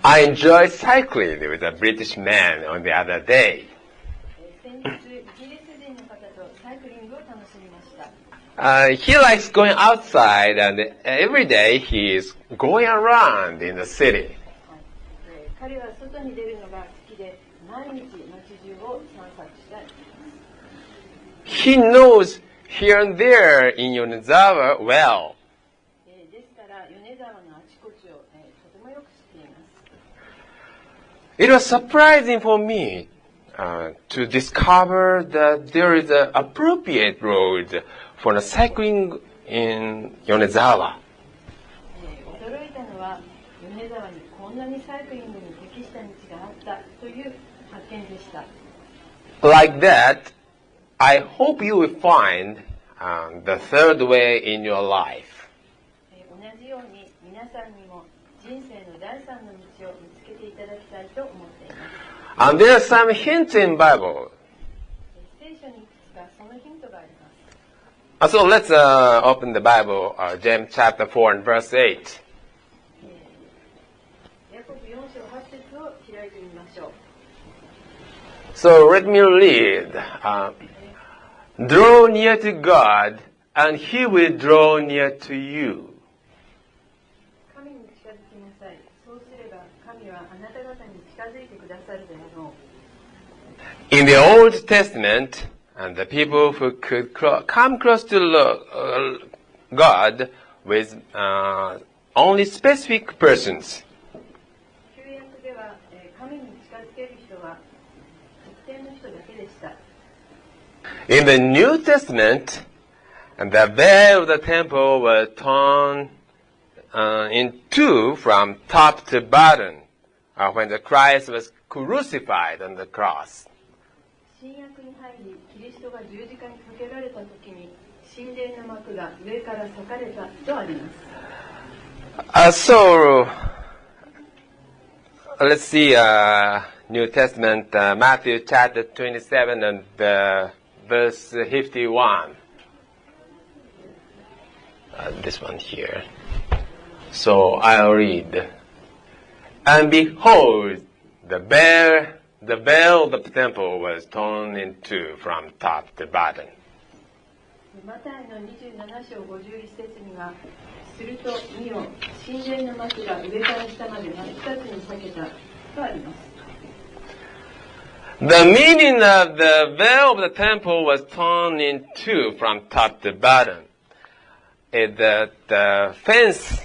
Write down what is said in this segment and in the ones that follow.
I enjoyed cycling with a British man on the other day. 先日、イギリス人の方とサイクリングを楽しみました。He likes going outside, and every day he is going around in the city. 彼は外に出るのが好きで、毎日街中を散策したい。He knows here and there in Yonezawa well. ですから、米沢のあちこちを、とてもよく知っています。It was surprising for me to discover that there is an appropriate road for the cycling in Yonezawa. 驚いたのは、米沢にこんなにサイクリングに適した道があったという発見でした。Like that, I hope you will find the third way in your life. 同じように皆さんにも人生の第三の道を見つけていただきたいと思っています。And there are some hints in Bible. 聖書にいくつかそのヒントがあります。So let's open the Bible, James chapter 4 and verse 8. ヤコブ4章8節を開いてみましょう。So let me read. Draw near to God, and He will draw near to you. 神に近づきなさい。そうすれば神はあなた方に近づいてくださるであろう。In the Old Testament, and the people who could come close to God with only specific persons. 旧約では神に近づける人は特定の人だけでした。In the New Testament, the veil of the temple was torn in two from top to bottom when the Christ was crucified on the cross. 新約に入り、キリストが十字架にかけられたときに、神殿の幕が上から裂かれたとあります。So, let's see New Testament, Matthew chapter 27 and verse 51. This one here. So I'll read. And behold, the veil of the temple was torn in two from top to bottom. マタイの27章51節には、すると見よ、神殿の幕が上から下まで真っ二つに裂けたとあります。The meaning of the veil of the temple was torn in two from top to bottom. That the fence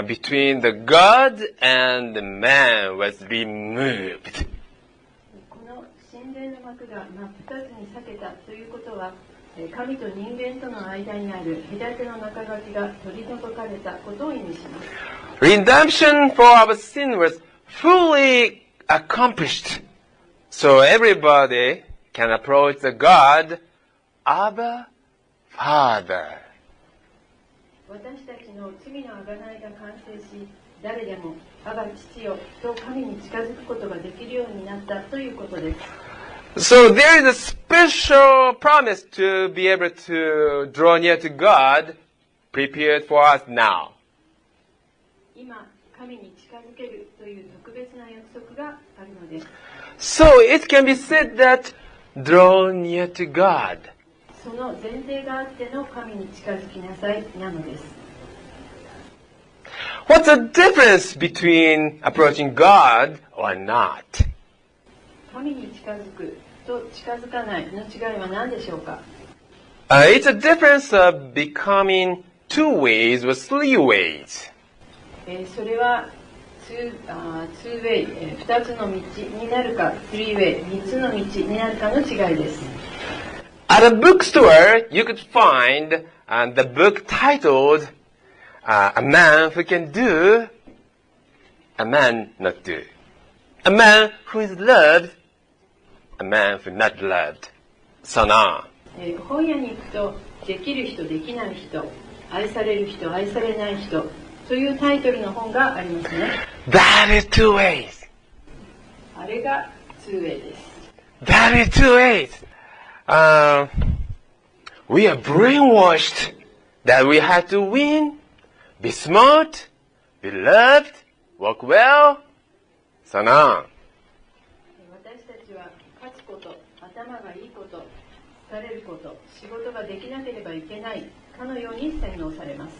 between the God and the man was removed. この神殿の幕が真っ二つに裂けたということは、神と人間との間にある隔ての中垣が取り除かれたことを意味します。Redemption for our sin was fully accomplished. So everybody can approach the God, Abba, Father. 私たちの罪の贖いが完成し、誰でもアバ父よと神に近づくことができるようになったということです。So there is a special promise to be able to draw near to God prepared for us now. 今、神に近づけるという特別な約束があるのです。So it can be said that draw near to God. その前提があっての神に近づきなさいなのです。What's the difference between approaching God or not? 神に近づくと近づかないの違いは何でしょうか？ It's a difference of becoming two ways or three ways. それは2way、2つの道になるか、3 way、3つの道になるかの違いです。At a bookstore, you could find the book titled A Man Who Can Do, A Man Not Do. A Man Who is Loved, A Man Who Not Loved. So on. 本屋に行くと、できる人、できない人、愛される人、愛されない人というタイトルの本がありますね。That is two ways. あれが 2way です。That is two ways. We are brainwashed that we have to win, be smart, be loved, work well, So now, 私たちは勝つこと、頭がいいこと、疲れること、仕事ができなければいけないかのように洗脳されます。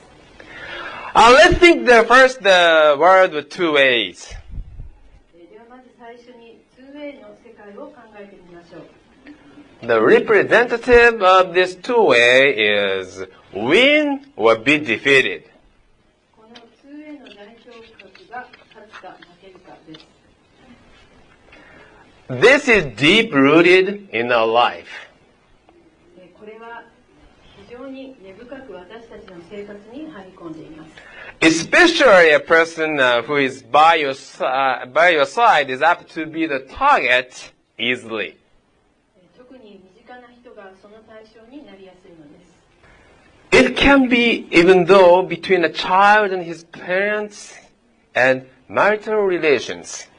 let's think first the word with two ways. ではまず最初に 2way の世界を考えてみましょう。The representative of this two-way is win or be defeated. この 2way の代表格が勝つか負けるかです。This is deep-rooted in our life. これは非常に根深く私たちの生活に入り込んでいます。Especially a person who is by your side is apt to be the target easily. 特に身近な人がその対象になりやすいのです。It can be even though between a child and his parents and marital relations.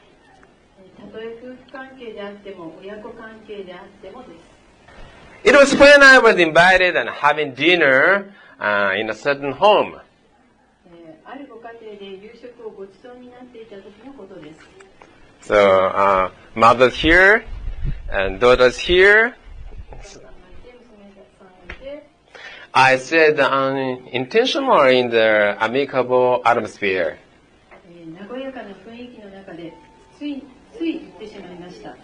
たとえ夫婦関係であっても親子関係であってもです。It was when I was invited and having dinner in a certain home. あるご家庭で夕食をご馳走になっていた時のことです。So, mother's here and daughter's here. I said intentionally in the amicable atmosphere. 和やかな雰囲気の中でつい言ってしまいました。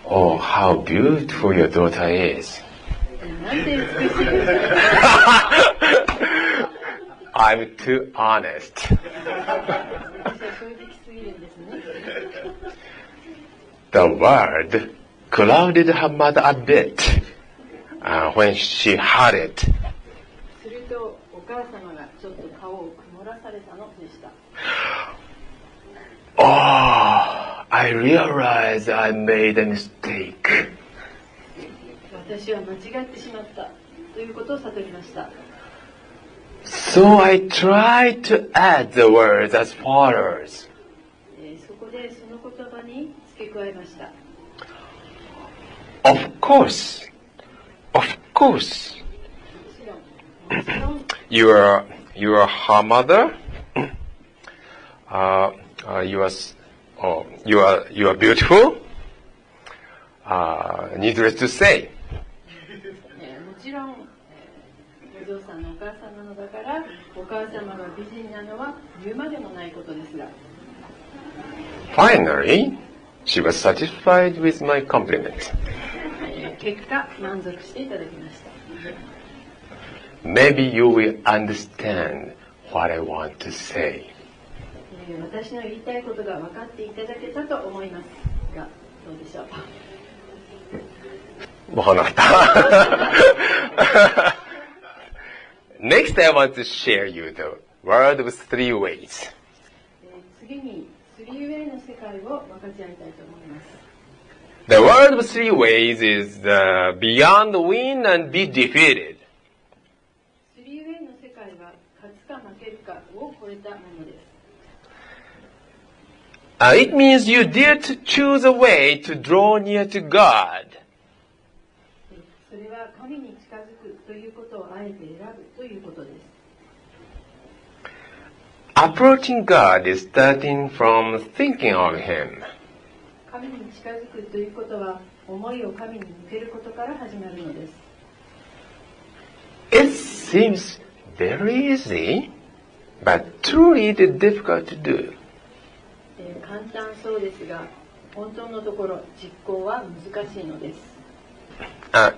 Oh, how beautiful your daughter is. なんて美しいですか。I'm too honest. 私は正直すぎるんですね。The word clouded her mother a bit when she heard it. するとお母様がちょっと顔を曇らされたのでした。Oh, I realized I made a mistake. 私は間違ってしまったということを悟りました。So I tried to add the words as follows. そこでその言葉に付け加えました。Of course. Of course. もちろん You are her mother. You are beautiful. Needless to say. もちろん、お嬢さんのお母さんなのだから、お母様が美人なのは言うまでもないことですが。Finally, she was satisfied with my compliment. 結果、満足していただきました。Maybe you will understand what I want to say. 私の言いたいことが分かっていただけたと思いますが、どうでしょう。もうなった。Next, I want to share you the word with three ways. 次に 3way の世界を分かち合いたいと思います。The word with three ways is beyond win and be defeated. 3way の世界は勝つか負けるかを超えたものです。It means you dare to choose a way to draw near to God. それは神に近づくということをあえて選ぶということです。Approaching God is starting from thinking of Him. 神に近づくということは思いを神に向けることから始まるのです。It seems very easy, but truly it is difficult to do. 簡単そうですが、本当のところ実行は難しいのです。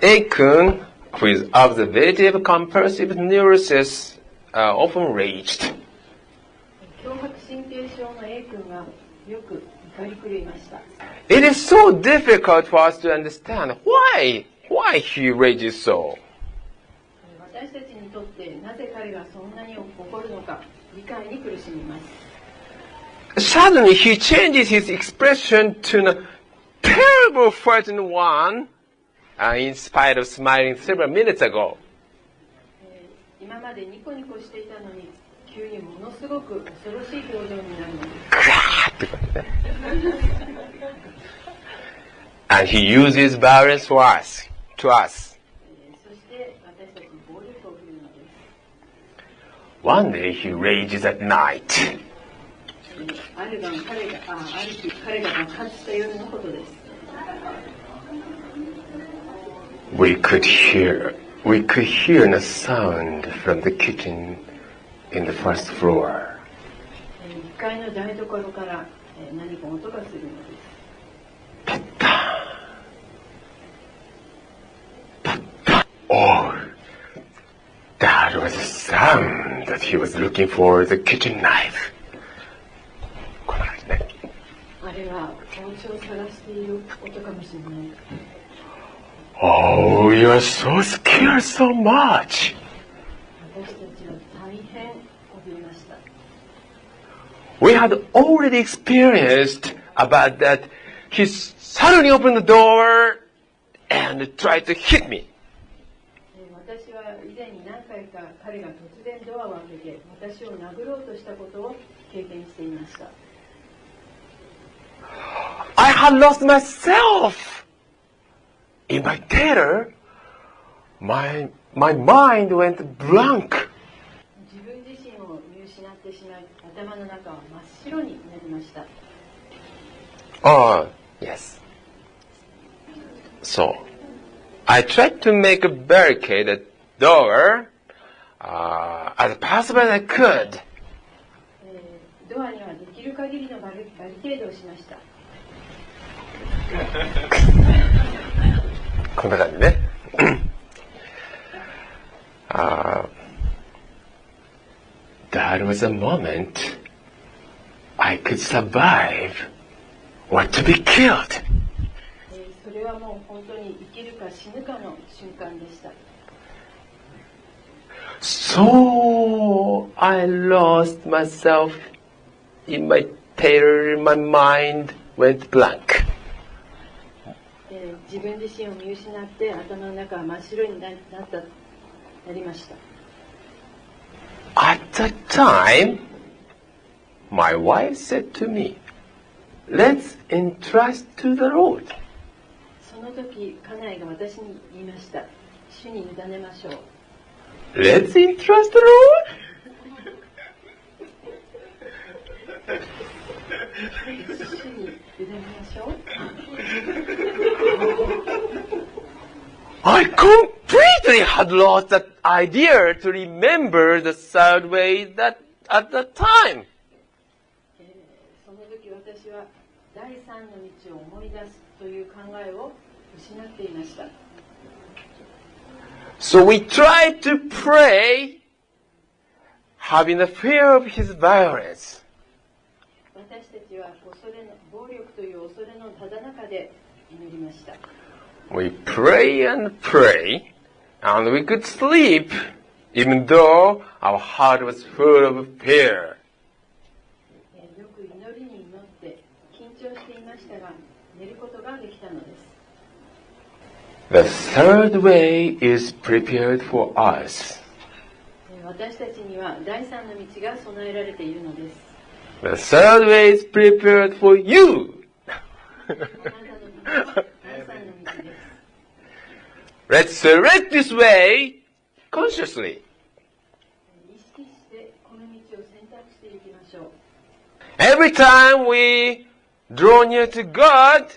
A 君 who is observative compulsive neurosis often raged. 強迫神経症の A 君がよく怒り狂いました。It is so difficult for us to understand why he rages so. 私たちにとってなぜ彼がそんなに怒るのか理解に苦しみます。Suddenly he changes his expression to a terrible frightened one in spite of smiling several minutes ago. 今までニコニコしていたのに急にものすごく恐ろしい表情になるのです。And he uses violence to us. そして私たちに暴力を振るうのです。One day he rages at night. ある日彼が爆発した夜のことです。We could hear a sound from the kitchen in the first floor. 1階の台所から何か音がするのです。Oh, that was a sound that he was looking for the kitchen knife. こんな感じね。あれは包丁を探している音かもしれない。Oh, you are so scared so much. 私たちは大変怯えました。We had already experienced about that. He suddenly opened the door and tried to hit me. 私は以前に何回か彼が突然ドアを開けて私を殴ろうとしたことを経験していました。I had lost myself. In my terror, my mind went blank. 自分自身を見失ってしまい、頭の中は真っ白になりました。Oh, yes. So, I tried to make a barricade the door as possible as I could. ドアにはできる限りのバリケードをしました。こんな感じね。That was a moment I could survive or to be killed. それはもう本当に生きるか死ぬかの瞬間でした。So I lost myself in my terror, my mind went blank. 自分自身を見失って頭の中は真っ白になりました。At that time, my wife said to me, "Let's entrust to the Lord." その時、家内が私に言いました。主に委ねましょう。Let's entrust the Lord? I completely had lost that idea to remember the third way that at that time. その時私は第三の道を思い出すという考えを失っていました。So we tried to pray, having the fear of his violence. 私たちは暴力という恐れのただ中で祈りました。We pray and pray, and we could sleep, even though our heart was full of fear. よく祈りに祈って緊張していましたが、寝ることができたのです。The third way is prepared for us. 私たちには第三の道が備えられているのです。The third way is prepared for you. Let's select this way consciously. Every time we draw near to God,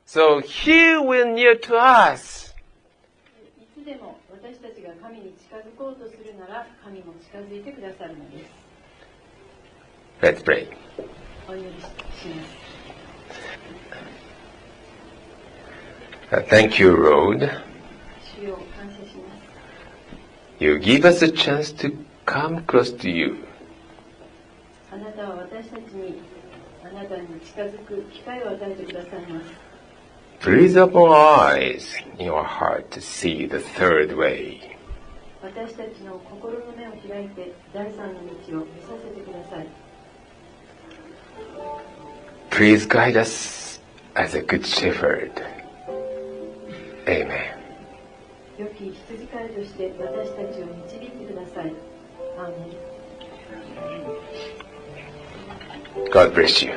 so He will near to us. いつでも私たちが神に近づこうとするなら、神も近づいてくださるのです。Let's pray. お祈りします。Thank you, Lord. 主よ、感謝します。You give us a chance to come close to you. あなたは私たちにあなたに近づく機会を与えてくださいます。Please open our eyes in your heart to see the third way. 私たちの心の目を開いて第三の道を見させてください。Please guide us as a good shepherd. Amen. 良き羊飼いとして私たちを導いてください。アーメン。God bless you.